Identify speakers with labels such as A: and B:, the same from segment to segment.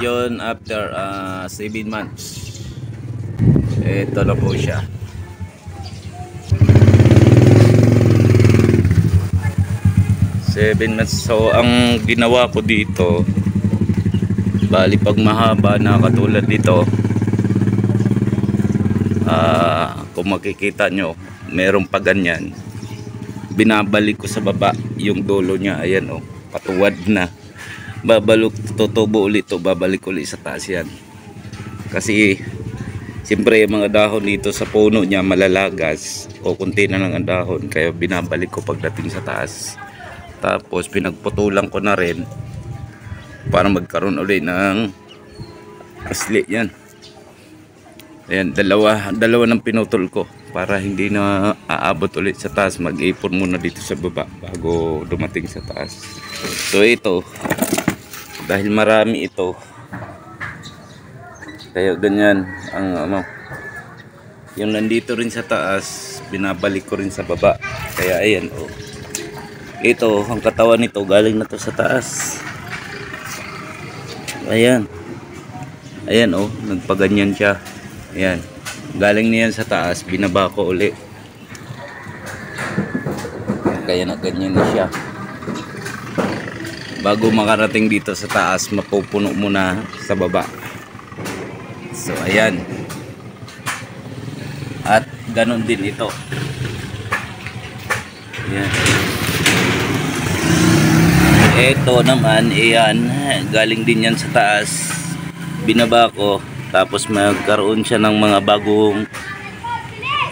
A: yun after 7 months. Ito na po siya. Seven months. So ang ginawa ko dito, bali pag mahaba na katulad dito, kung makikita nyo merong pa ganyan, binabalik ko sa baba yung dulo niya. Ayan oh, patuwad na. Babalik, tutubo ulit to, babalik ulit sa taas yan. Kasi siyempre yung mga dahon dito sa puno niya malalagas o kunti na lang ang dahon, kaya binabalik ko pagdating sa taas. Tapos pinagputulan ko na rin para magkaroon ulit ng asli yan. Ayan, dalawa ng pinutol ko para hindi na aabot ulit sa taas. Mag-ipon muna dito sa baba bago dumating sa taas. So ito, dahil marami ito, kaya ganyan ang yung nandito rin sa taas, binabalik ko rin sa baba. Kaya ayan oh, ito ang katawan nito galing na to sa taas. Ayan, ayan oh, nagpaganyan siya. Ayan, galing niyan sa taas, binaba ko uli, kaya na ganyan na siya. Bago makarating dito sa taas, mapupuno muna sa baba. So ayan, at ganon din ito. Ayan. Ito naman, ayan, galing din yan sa taas, binaba ko, tapos magkaroon siya ng mga bagong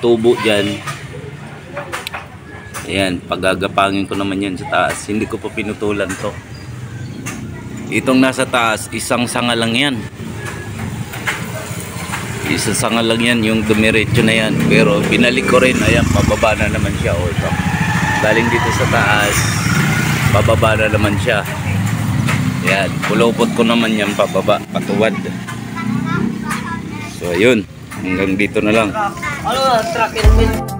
A: tubo dyan. Ayan, pagagapangin ko naman yan sa taas. Hindi ko pa pinutulan to. Itong nasa taas, isang sanga lang yan. Isang sanga lang yan, yung dumiretso na yan. Pero binalik ko rin, ayan, pababa na naman siya. O, ito. Galing dito sa taas, pababa na naman siya. Ayan, pulupot ko naman yan pababa, patuwad. So ayun, hanggang dito na lang.
B: Track and wheel.